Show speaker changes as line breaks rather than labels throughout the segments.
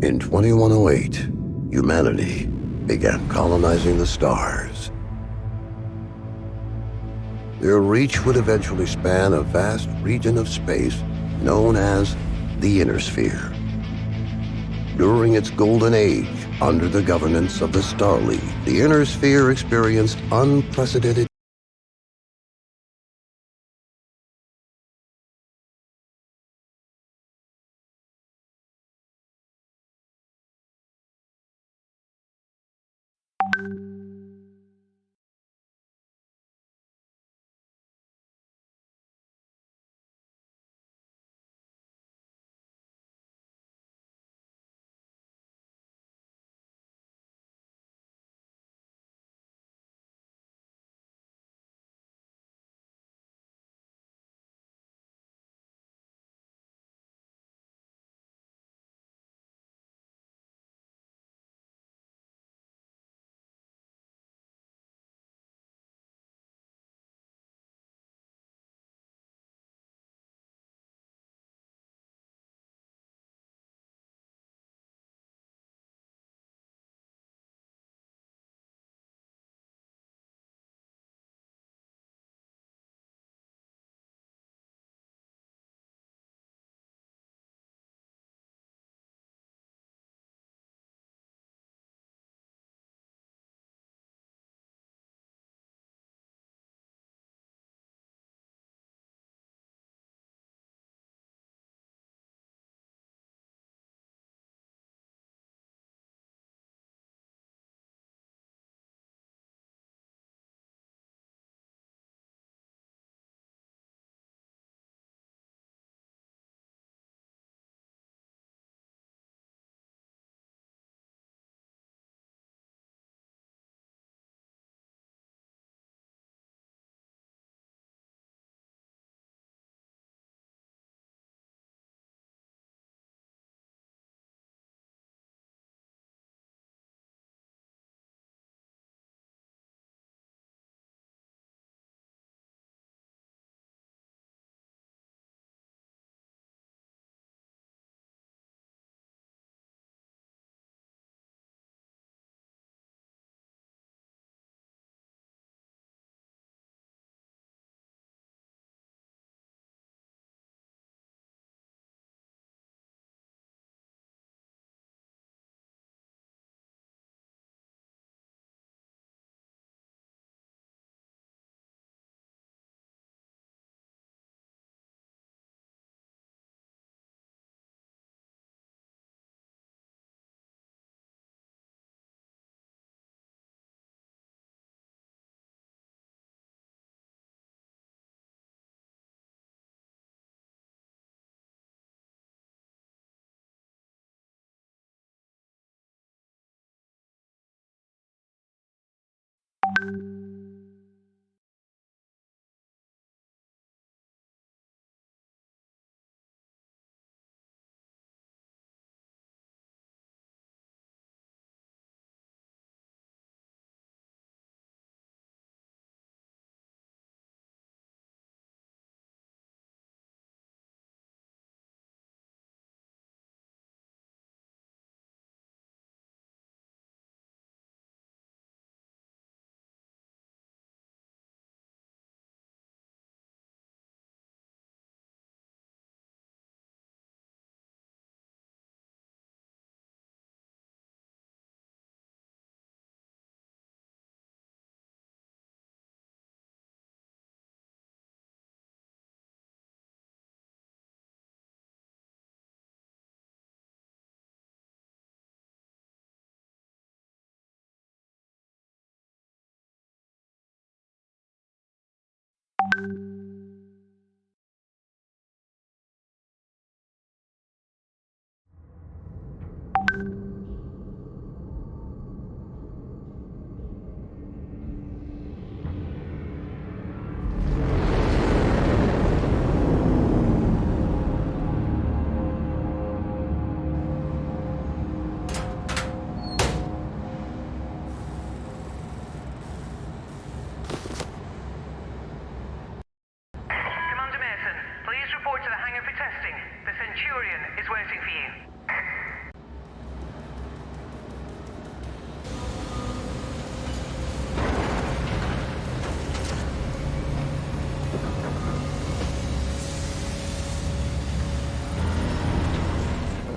In 2108, humanity began colonizing the stars. Their reach would eventually span a vast region of space known as the Inner Sphere. During its golden age, under the governance of the Star League, the Inner Sphere experienced unprecedented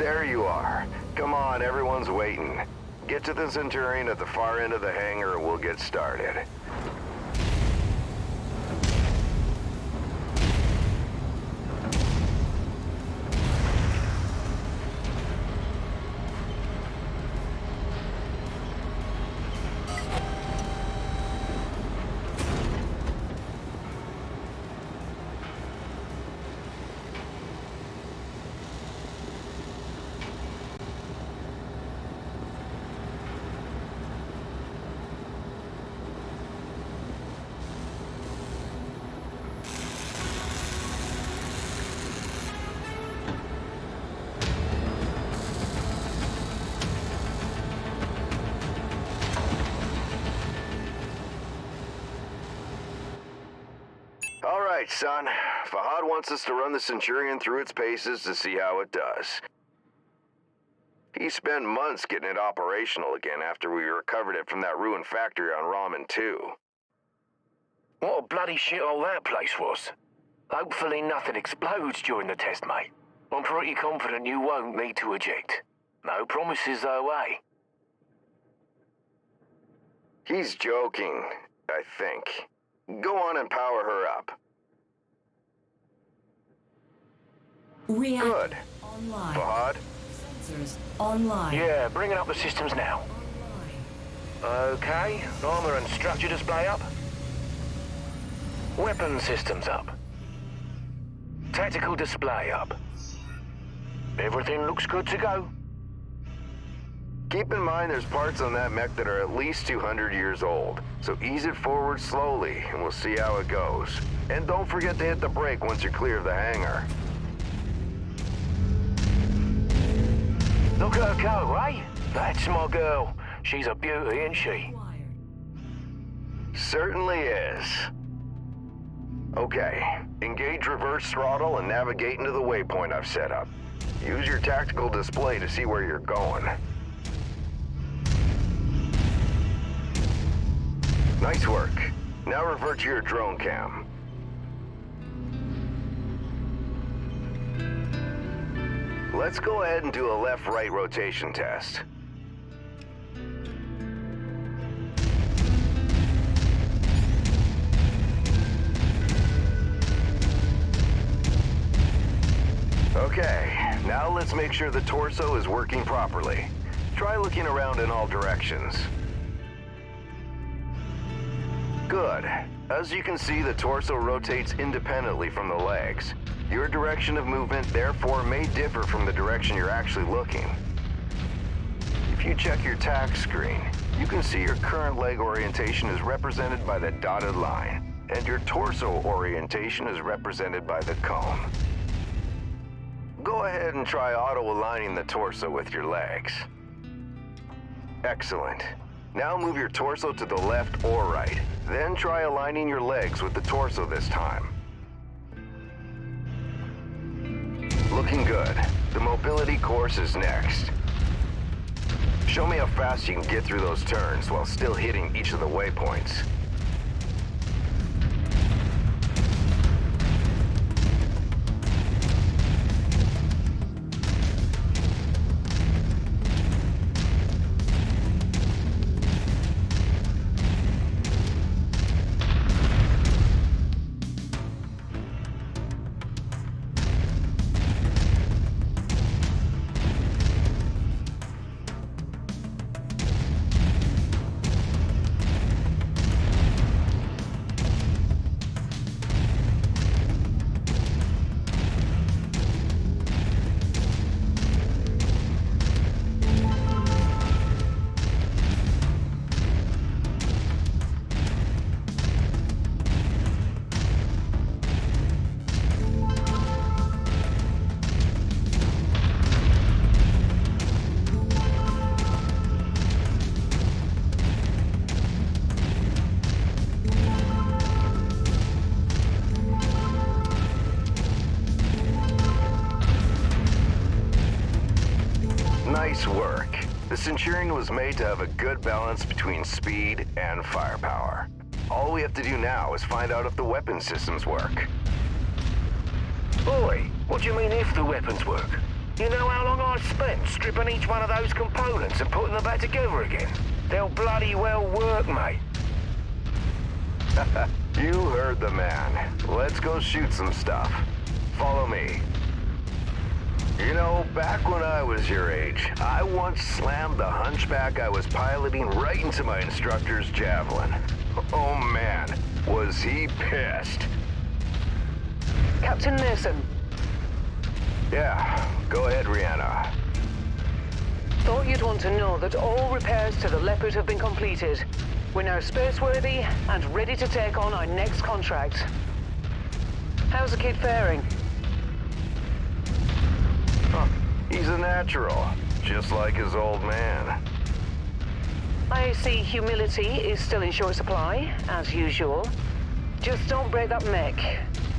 There you are. Come on, everyone's waiting. Get to the Centurion at the far end of the hangar and we'll get started. All right, son. Fahad wants us to run the Centurion through its paces to see how it does. He spent months getting it operational again after we recovered it from that ruined factory on Ramen 2.
What a bloody shithole that place was. Hopefully nothing explodes during the test, mate. I'm pretty confident you won't need to eject. No promises though, eh?
He's joking, I think. Go on and power her up. Good.
Online.
Fahad?
Sensors online.
Yeah, bringing up the systems now. Okay, armor and structure display up. Weapon systems up. Tactical display up. Everything looks good to go.
Keep in mind there's parts on that mech that are at least 200 years old, so ease it forward slowly and we'll see how it goes. And don't forget to hit the brake once you're clear of the hangar.
Look at her go, eh? That's my girl. She's a beauty, isn't she?
Certainly is. Okay, engage reverse throttle and navigate into the waypoint I've set up. Use your tactical display to see where you're going. Nice work. Now revert to your drone cam. Let's go ahead and do a left-right rotation test. Okay, now let's make sure the torso is working properly. Try looking around in all directions. Good. As you can see, the torso rotates independently from the legs. Your direction of movement, therefore, may differ from the direction you're actually looking. If you check your tack screen, you can see your current leg orientation is represented by the dotted line, and your torso orientation is represented by the cone. Go ahead and try auto-aligning the torso with your legs. Excellent. Now move your torso to the left or right. Then try aligning your legs with the torso this time. Looking good. The mobility course is next. Show me how fast you can get through those turns while still hitting each of the waypoints. Nice work. The Centurion was made to have a good balance between speed and firepower. All we have to do now is find out if the weapon systems work.
Boy, what do you mean if the weapons work? You know how long I've spent stripping each one of those components and putting them back together again? They'll bloody well work, mate.
You heard the man. Let's go shoot some stuff. Follow me. You know, back when I was your age, I once slammed the hunchback I was piloting right into my instructor's javelin. Oh man, was he pissed.
Captain Mason.
Yeah, go ahead, Rihanna.
Thought you'd want to know that all repairs to the Leopard have been completed. We're now spaceworthy and ready to take on our next contract. How's the kid faring?
Huh, he's a natural, just like his old man.
I see humility is still in short supply, as usual. Just don't break that mech.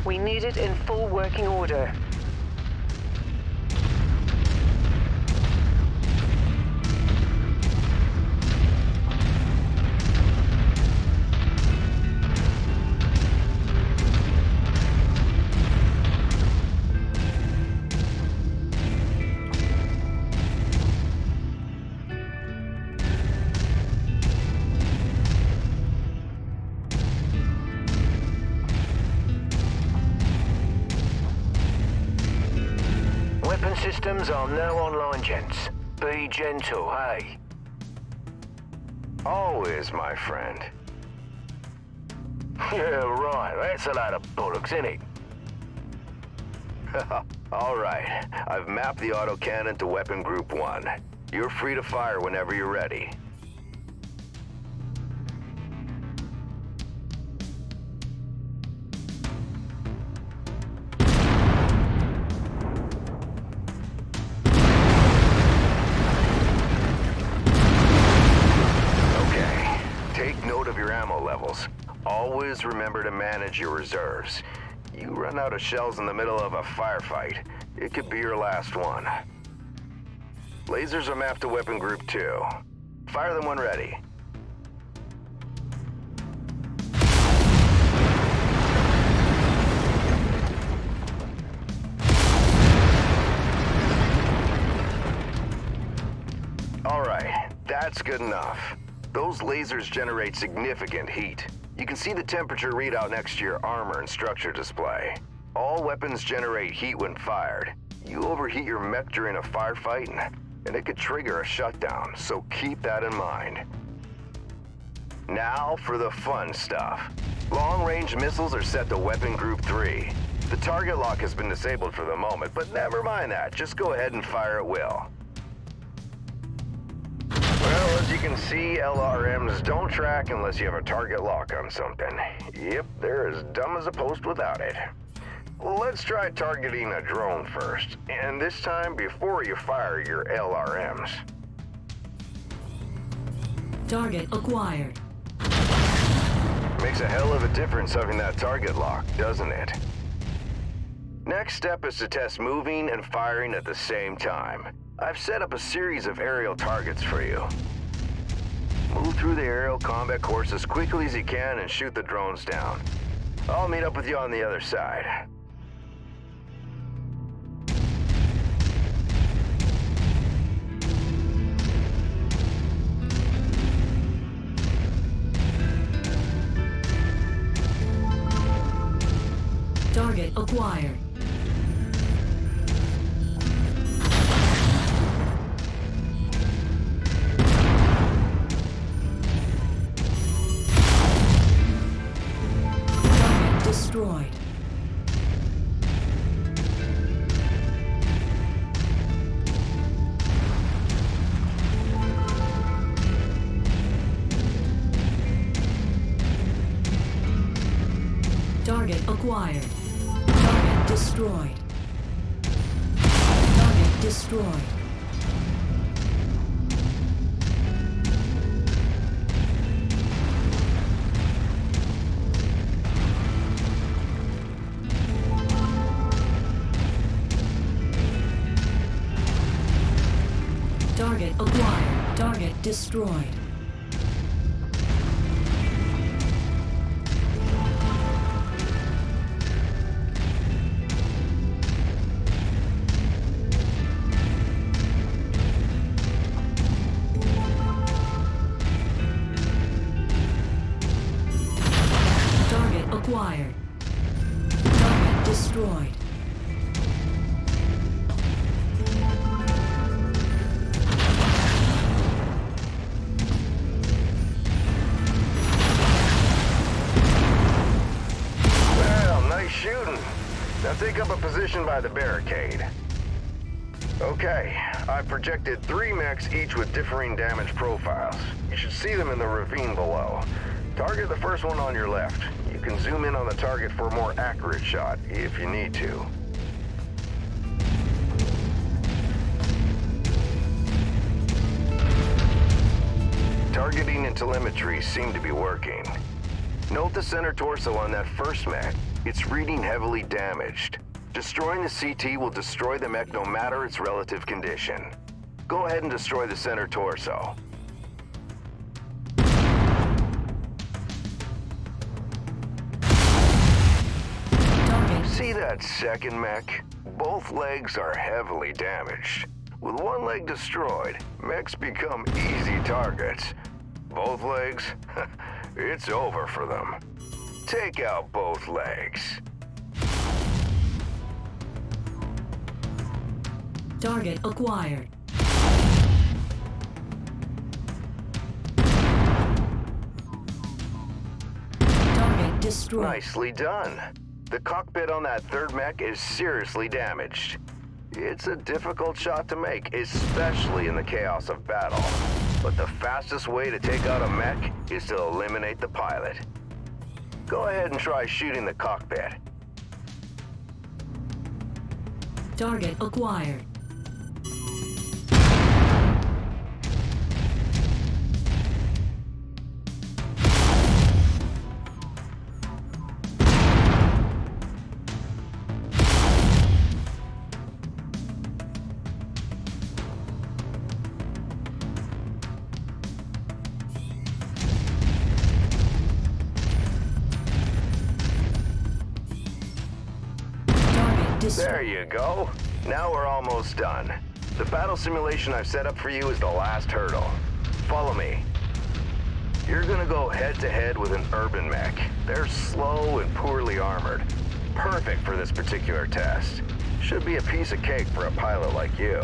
We need it in full working order.
Systems are now online, gents. Be gentle, hey?
Always, my friend.
Yeah, right. That's a load of bollocks, innit?
All right. I've mapped the autocannon to Weapon Group 1. You're free to fire whenever you're ready. Always remember to manage your reserves. You run out of shells in the middle of a firefight, it could be your last one. Lasers are mapped to Weapon Group 2. Fire them when ready. All right, that's good enough. Those lasers generate significant heat. You can see the temperature readout next to your armor and structure display. All weapons generate heat when fired. You overheat your mech during a firefight, and it could trigger a shutdown, so keep that in mind. Now for the fun stuff. Long-range missiles are set to Weapon Group 3. The target lock has been disabled for the moment, but never mind that. Just go ahead and fire at will. Well, as you can see, LRMs don't track unless you have a target lock on something. Yep, they're as dumb as a post without it. Let's try targeting a drone first, and this time before you fire your LRMs.
Target acquired.
Makes a hell of a difference having that target lock, doesn't it? Next step is to test moving and firing at the same time. I've set up a series of aerial targets for you. Move through the aerial combat course as quickly as you can and shoot the drones down. I'll meet up with you on the other side.
Target acquired. Target destroyed. Target acquired. Target destroyed. Target destroyed. Target acquired. Target destroyed.
position by the barricade. Okay, I've projected 3 mechs, each with differing damage profiles. You should see them in the ravine below. Target the first one on your left. You can zoom in on the target for a more accurate shot, if you need to. Targeting and telemetry seem to be working. Note the center torso on that first mech. It's reading heavily damaged. Destroying the CT will destroy the mech no matter its relative condition. Go ahead and destroy the center torso. See that second mech? Both legs are heavily damaged. With one leg destroyed, mechs become easy targets. Both legs? It's over for them. Take out both legs.
Target acquired. Target destroyed.
Nicely done. The cockpit on that third mech is seriously damaged. It's a difficult shot to make, especially in the chaos of battle. But the fastest way to take out a mech is to eliminate the pilot. Go ahead and try shooting the cockpit.
Target acquired.
There you go. Now we're almost done. The battle simulation I've set up for you is the last hurdle. Follow me. You're gonna go head-to-head with an urban mech. They're slow and poorly armored. Perfect for this particular test. Should be a piece of cake for a pilot like you.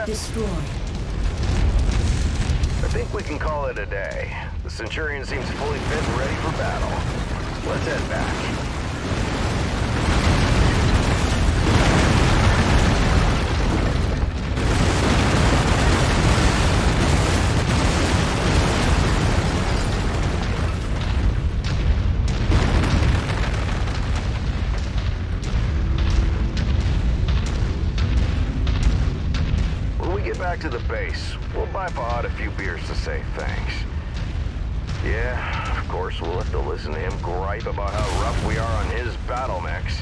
Destroyed.
I think we can call it a day. The Centurion seems fully fit and ready for battle. Let's head back. Back to the base. We'll buy Fahad a few beers to say thanks. Yeah, of course we'll have to listen to him gripe about how rough we are on his battle mechs.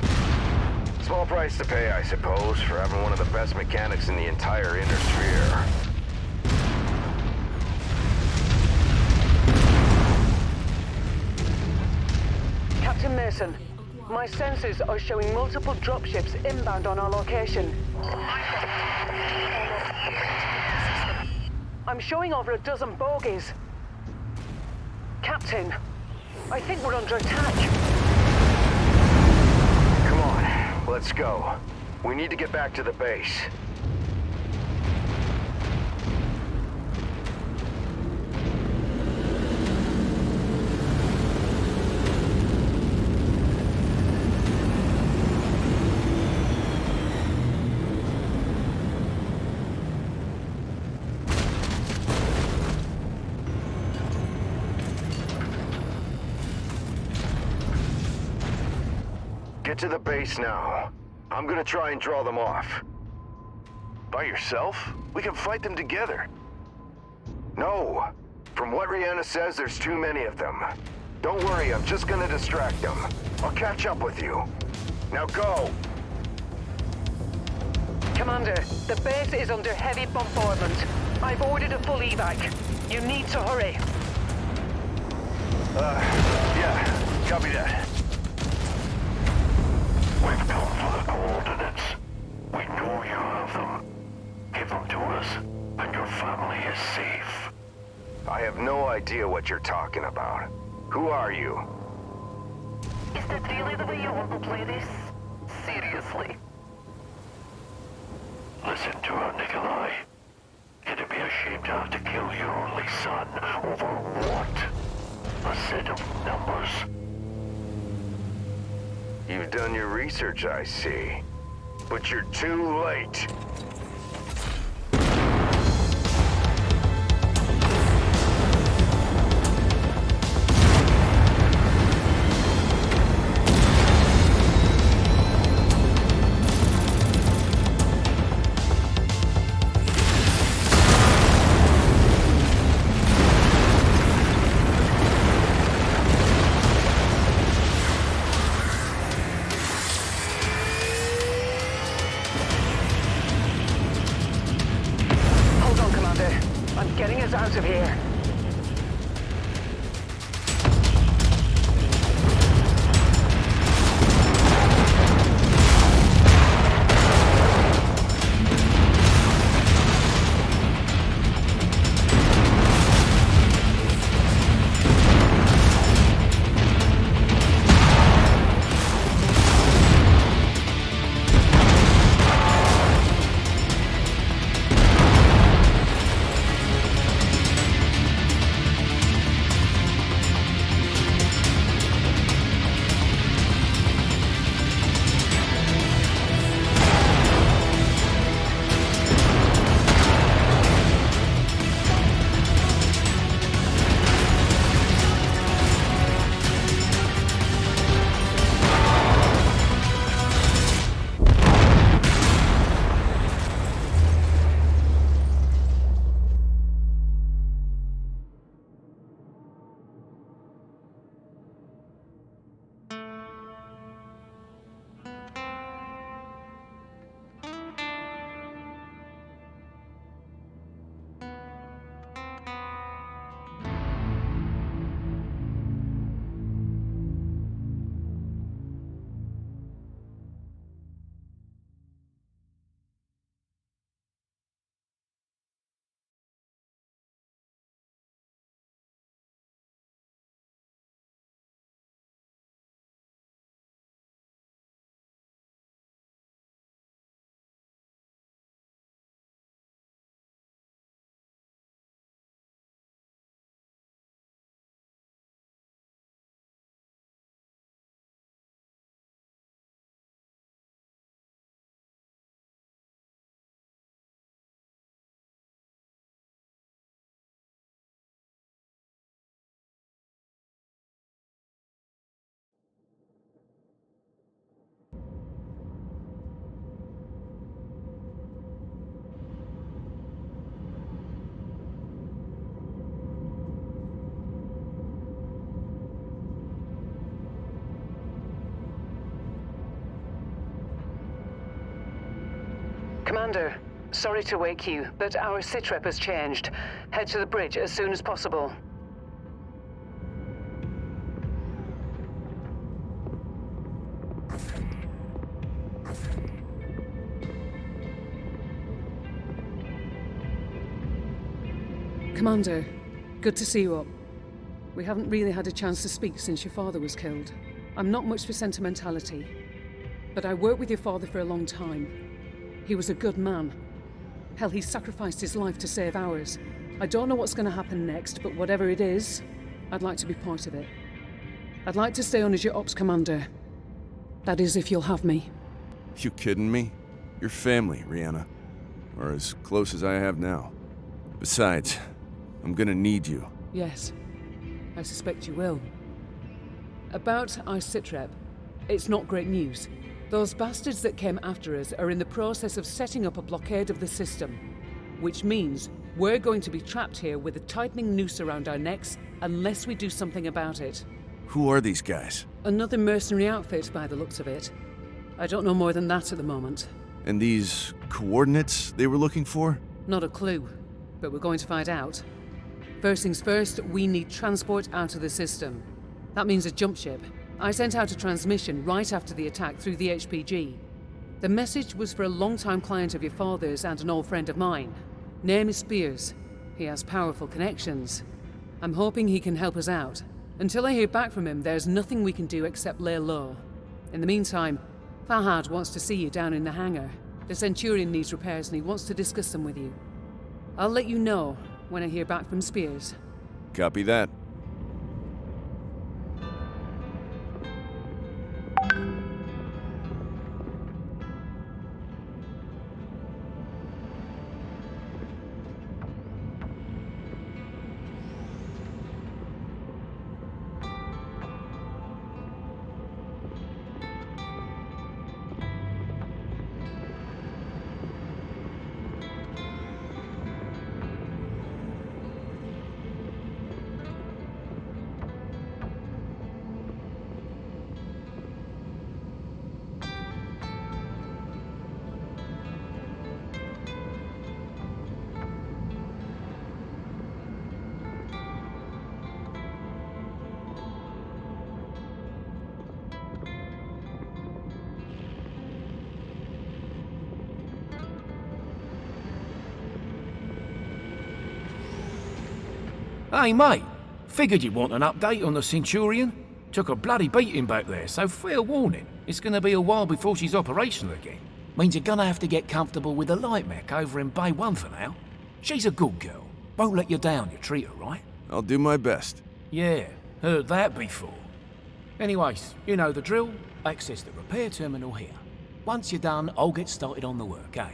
Small price to pay, I suppose, for having one of the best mechanics in the entire inner sphere.
Captain Mason, my sensors are showing multiple dropships inbound on our location. I'm showing over a dozen bogies. Captain, I think we're under attack.
Come on, let's go. We need to get back to the base. Get to the base now. I'm gonna try and draw them off.
By yourself? We can fight them together.
No. From what Rihanna says, there's too many of them. Don't worry, I'm just gonna distract them. I'll catch up with you. Now go!
Commander, the base is under heavy bombardment. I've ordered a full evac. You need to hurry.
Yeah, copy that. We've come for the coordinates. We know you have them. Give them to us, and your family is safe.
I have no idea what you're talking about. Who are you?
Is that really the way you want to play this? Seriously?
Listen to her, Nikolai. It'd be a shame to have to kill your only son over what? A set of numbers.
You've done your research, I see. But you're too late.
Getting us out of here. Commander, sorry to wake you, but our sitrep has changed. Head to the bridge as soon as possible.
Commander, good to see you up.
We haven't really had a chance to speak since your father was killed. I'm not much for sentimentality, but I worked with your father for a long time. He was a good man. Hell, he sacrificed his life to save ours. I don't know what's going to happen next, but whatever it is, I'd like to be part of it. I'd like to stay on as your ops commander. That is, if you'll have me.
You kidding me? You're family, Rihanna. Or as close as I have now. Besides, I'm gonna need you.
Yes, I suspect you will. About our sitrep, it's not great news. Those bastards that came after us are in the process of setting up a blockade of the system, which means we're going to be trapped here with a tightening noose around our necks unless we do something about it.
Who are these guys?
Another mercenary outfit by the looks of it. I don't know more than that at the moment.
And these coordinates they were looking for?
Not a clue, but we're going to find out. First things first, we need transport out of the system. That means a jump ship. I sent out a transmission right after the attack through the HPG. The message was for a long-time client of your father's and an old friend of mine. Name is Spears. He has powerful connections. I'm hoping he can help us out. Until I hear back from him, there's nothing we can do except lay low. In the meantime, Fahad wants to see you down in the hangar. The Centurion needs repairs and he wants to discuss them with you. I'll let you know when I hear back from Spears.
Copy that.
Hey, mate. Figured you'd want an update on the Centurion. Took a bloody beating back there, so fair warning. It's gonna be a while before she's operational again. Means you're gonna have to get comfortable with the light mech over in Bay 1 for now. She's a good girl. Won't let you down, you treat her right.
I'll do my best.
Yeah, heard that before. Anyways, you know the drill. Access the repair terminal here. Once you're done, I'll get started on the work, eh?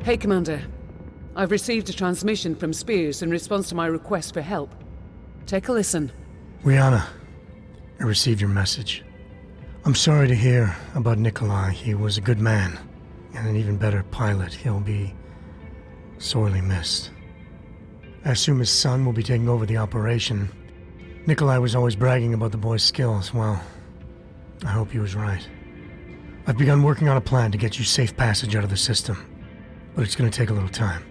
Hey, Commander. I've received a transmission from Spears in response to my request for help. Take a listen.
Rihanna, I received your message. I'm sorry to hear about Nikolai. He was a good man, and an even better pilot. He'll be sorely missed. I assume his son will be taking over the operation. Nikolai was always bragging about the boy's skills. Well, I hope he was right. I've begun working on a plan to get you safe passage out of the system, but it's going to take a little time.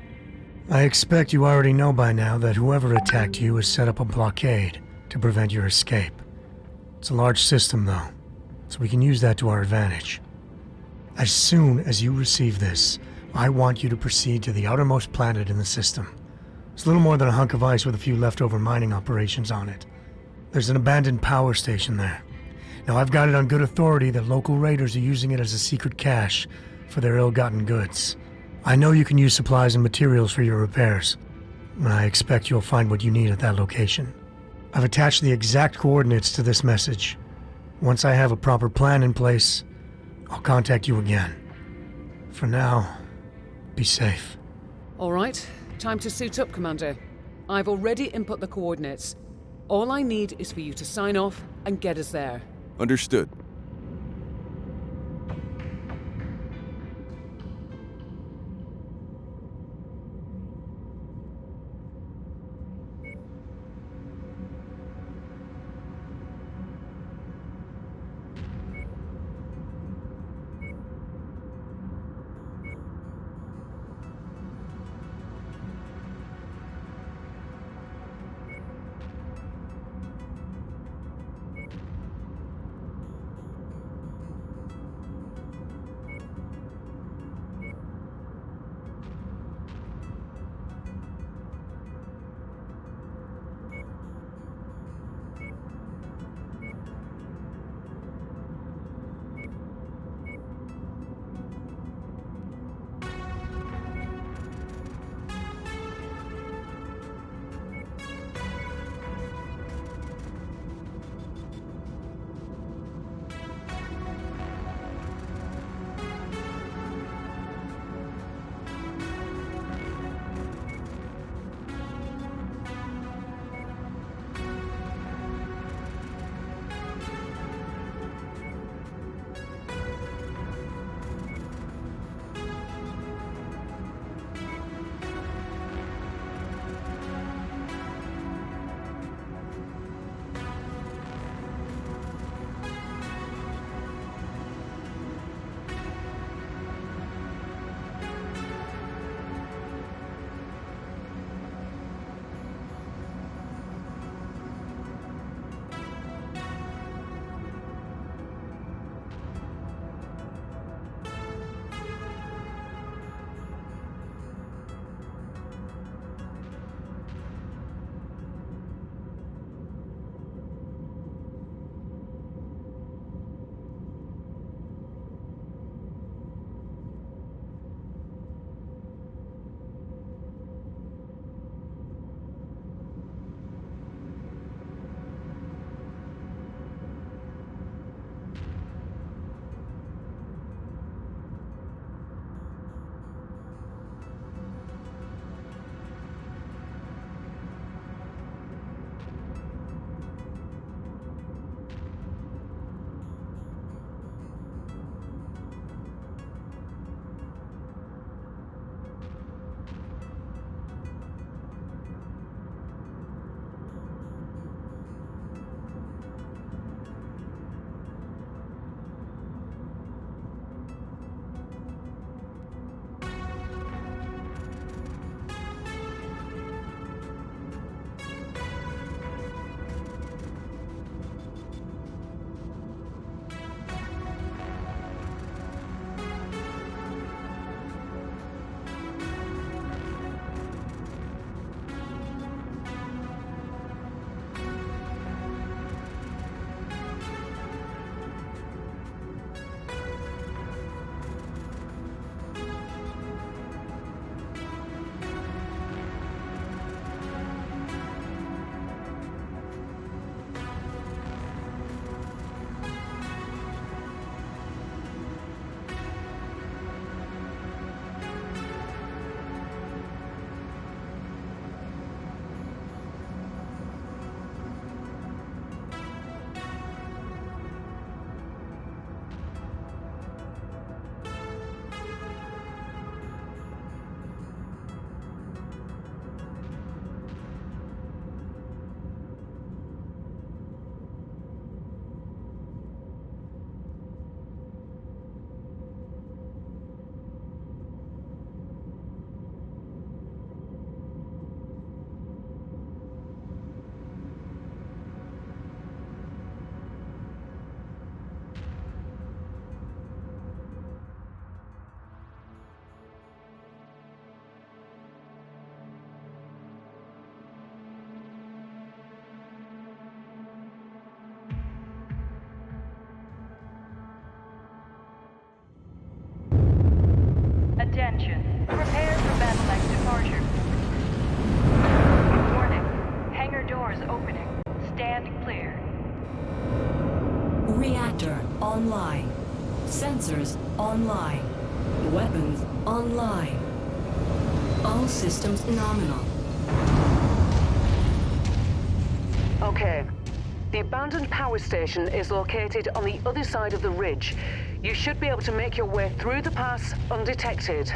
I expect you already know by now that whoever attacked you has set up a blockade to prevent your escape. It's a large system, though, so we can use that to our advantage. As soon as you receive this, I want you to proceed to the outermost planet in the system. It's little more than a hunk of ice with a few leftover mining operations on it. There's an abandoned power station there. Now, I've got it on good authority that local raiders are using it as a secret cache for their ill-gotten goods. I know you can use supplies and materials for your repairs, and I expect you'll find what you need at that location. I've attached the exact coordinates to this message. Once I have a proper plan in place, I'll contact you again. For now, be safe.
All right, time to suit up, Commander. I've already input the coordinates. All I need is for you to sign off and get us there.
Understood.
Attention. Prepare for battle axe departure. Warning. Hangar doors opening. Stand clear.
Reactor online. Sensors online. Weapons online. All systems nominal.
Okay. The abandoned power station is located on the other side of the ridge. You should be able to make your way through the pass undetected.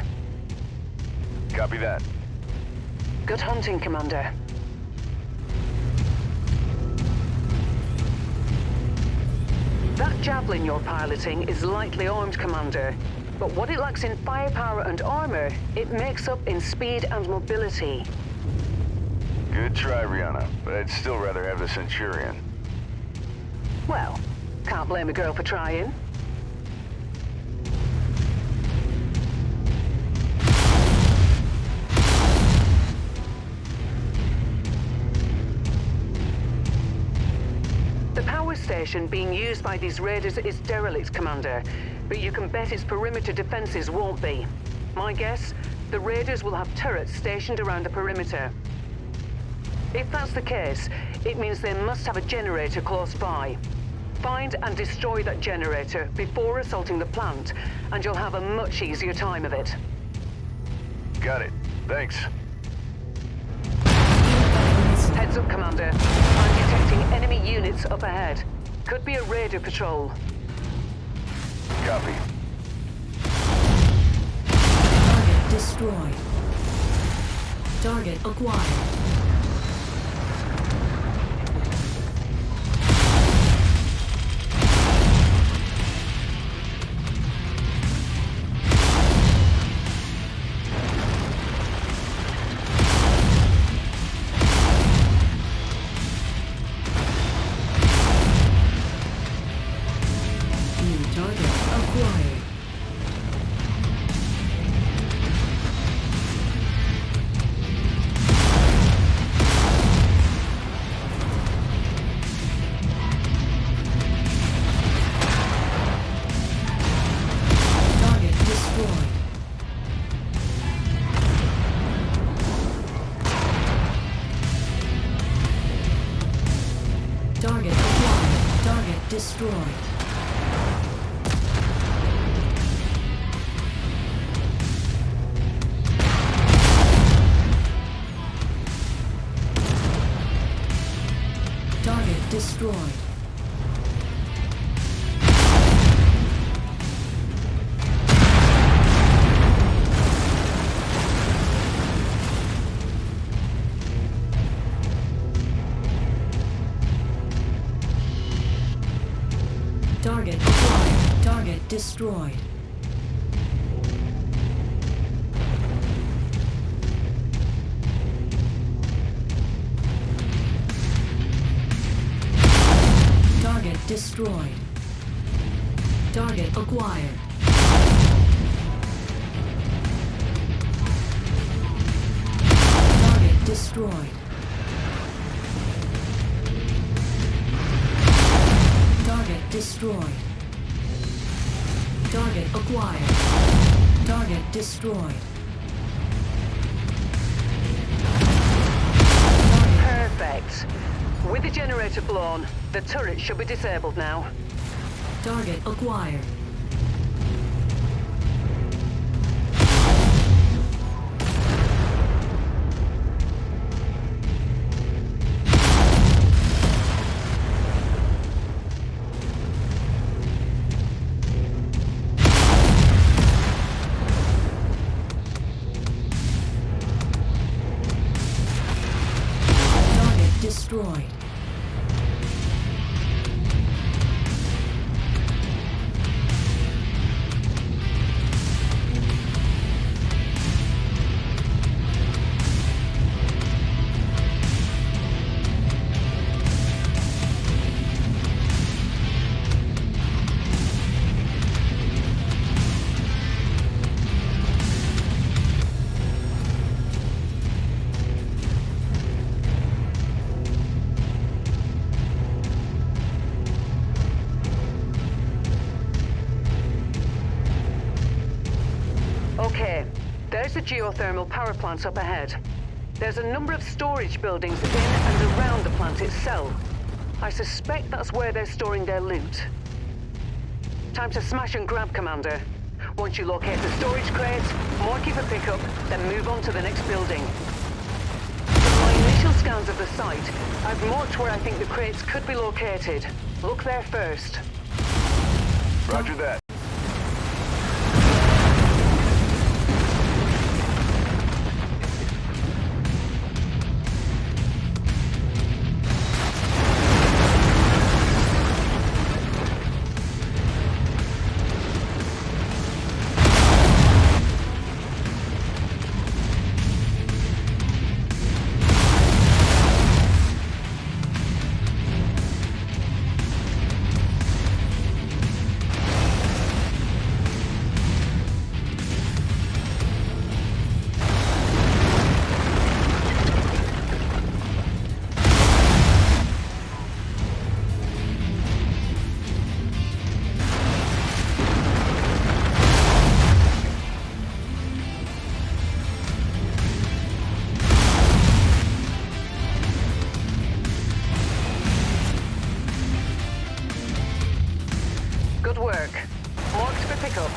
Copy that.
Good hunting, Commander. That javelin you're piloting is lightly armed, Commander. But what it lacks in firepower and armor, it makes up in speed and mobility.
Good try, Rihanna, but I'd still rather have the Centurion.
Well, can't blame a girl for trying. The power station being used by these raiders is derelict, Commander, but you can bet its perimeter defenses won't be. My guess, the raiders will have turrets stationed around the perimeter. If that's the case, it means they must have a generator close by. Find and destroy that generator before assaulting the plant, and you'll have a much easier time of it.
Got it. Thanks.
Heads up, Commander. I'm detecting enemy units up ahead. Could be a raider patrol.
Copy.
Target destroyed. Target acquired. New target acquired. Target destroyed. Target acquired. Target destroyed. Target destroyed. Target acquired. Target destroyed. Target destroyed. Target acquired. Target destroyed. Target destroyed. Target acquired. Target destroyed.
Perfect. With the generator blown, the turret should be disabled now.
Target acquired. Target destroyed.
the geothermal power plants up ahead. There's a number of storage buildings in and around the plant itself. I suspect that's where they're storing their loot. Time to smash and grab, Commander. Once you locate the storage crates, mark you for pickup, then move on to the next building. From my initial scans of the site, I've marked where I think the crates could be located. Look there first.
Roger that.
Good work. Marked for pickup.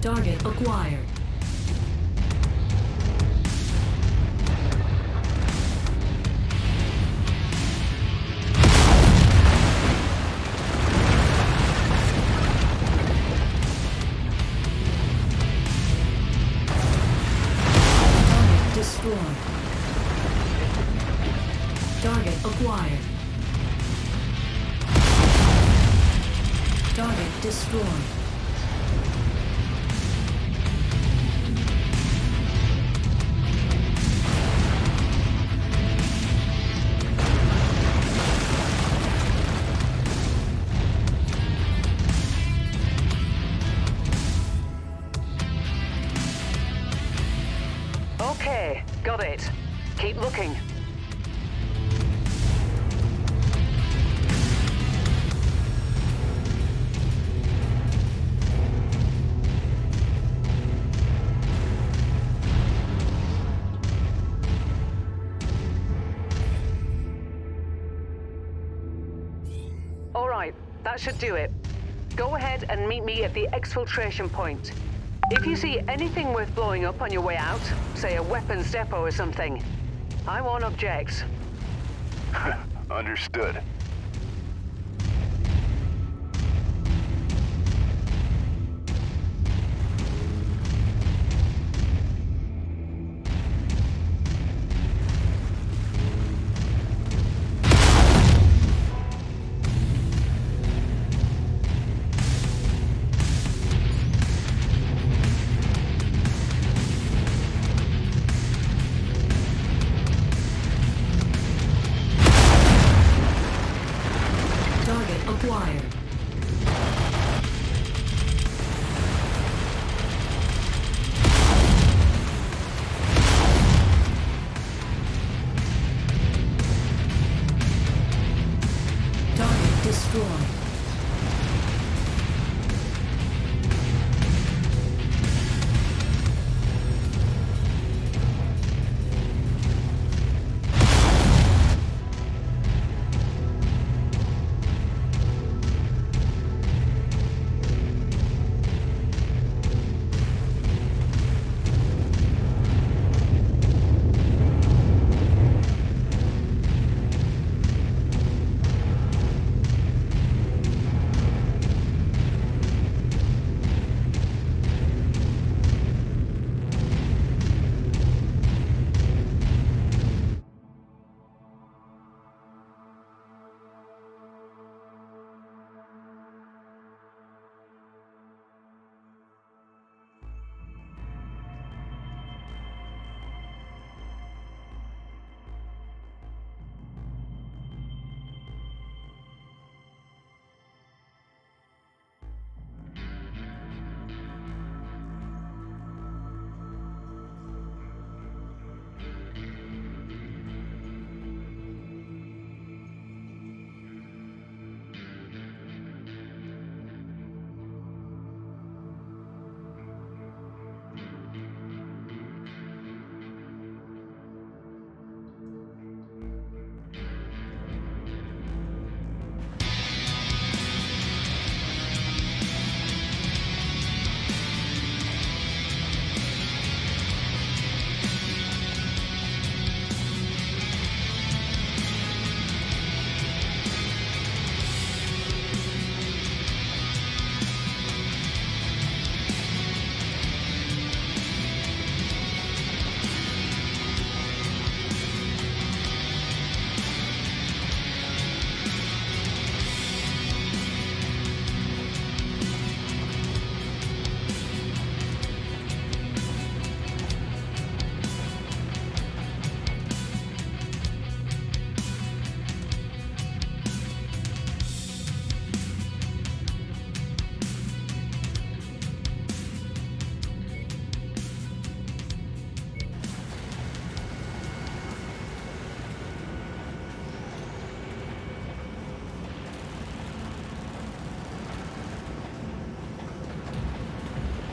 Target acquired. Target destroyed. Target acquired. Target destroyed.
Okay, got it. Keep looking. All right, that should do it. Go ahead and meet me at the exfiltration point. If you see anything worth blowing up on your way out, say a weapons depot or something, I won't object.
Understood.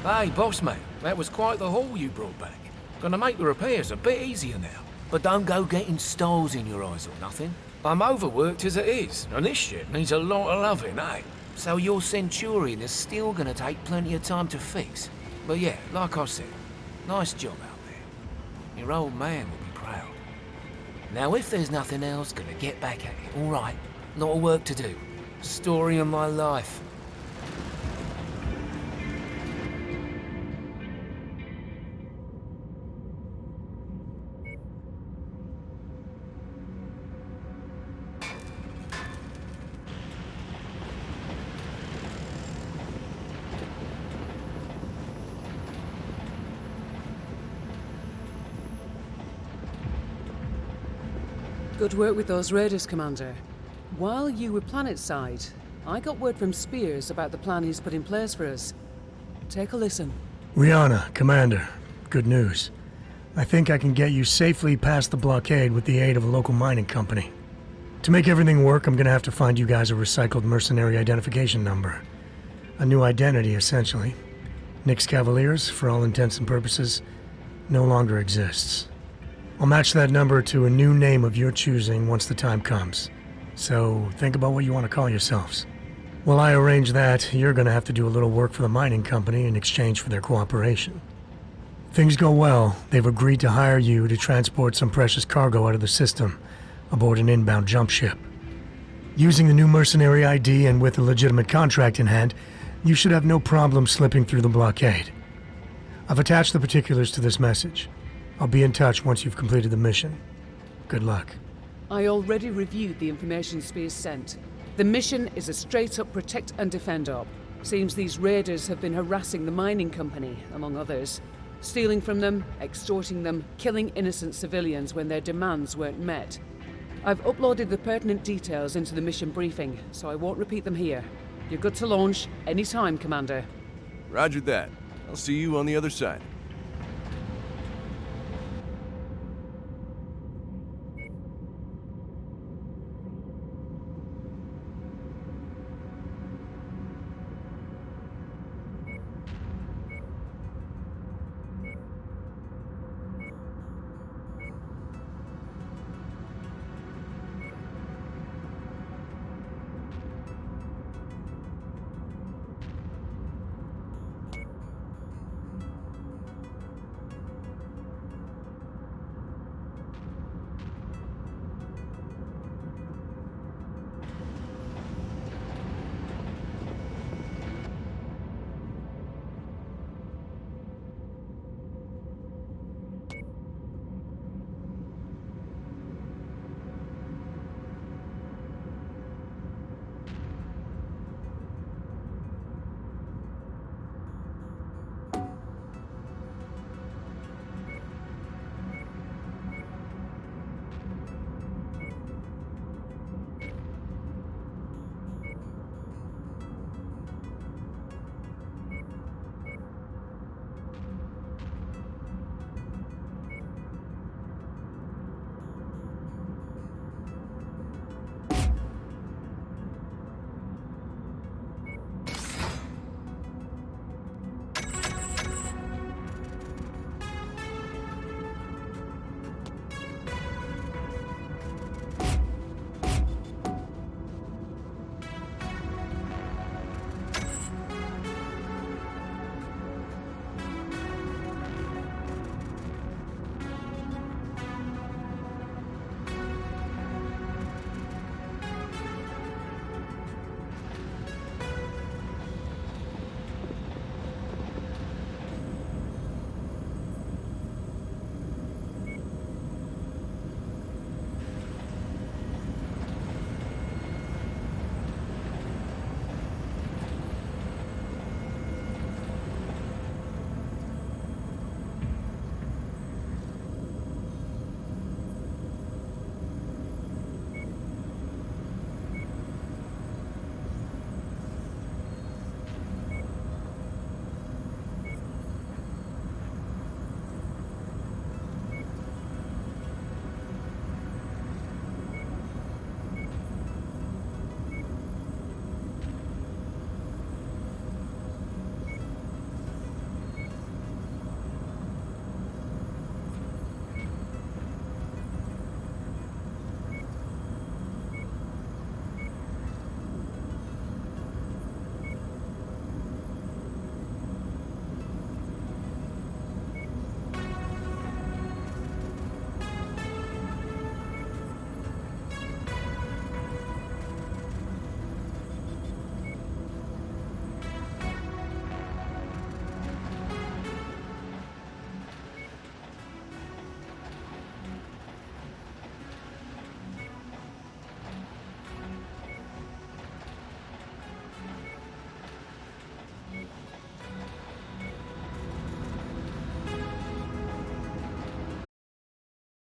Hey, boss mate, that was quite the haul you brought back. Gonna make the repairs a bit easier now. But don't go getting stars in your eyes or nothing. I'm overworked as it is, and this shit needs a lot of loving, eh? So your Centurion is still gonna take plenty of time to fix. But yeah, like I said, nice job out there. Your old man will be proud. Now if there's nothing else, gonna get back at it, alright? Lot of work to do. Story of my life.
Good work with those raiders, Commander. While you were planetside, I got word from Spears about the plan he's put in place for us. Take a listen.
Rihanna, Commander, good news. I think I can get you safely past the blockade with the aid of a local mining company. To make everything work, I'm gonna have to find you guys a recycled mercenary identification number. A new identity, essentially. Nyx Cavaliers, for all intents and purposes, no longer exists. I'll match that number to a new name of your choosing once the time comes. So think about what you want to call yourselves. While I arrange that, you're gonna have to do a little work for the mining company in exchange for their cooperation. If things go well, they've agreed to hire you to transport some precious cargo out of the system aboard an inbound jump ship. Using the new mercenary ID and with a legitimate contract in hand, you should have no problem slipping through the blockade. I've attached the particulars to this message. I'll be in touch once you've completed the mission. Good luck.
I already reviewed the information Spears sent. The mission is a straight-up protect and defend op. Seems these raiders have been harassing the mining company, among others. Stealing from them, extorting them, killing innocent civilians when their demands weren't met. I've uploaded the pertinent details into the mission briefing, so I won't repeat them here. You're good to launch anytime, Commander.
Roger that. I'll see you on the other side.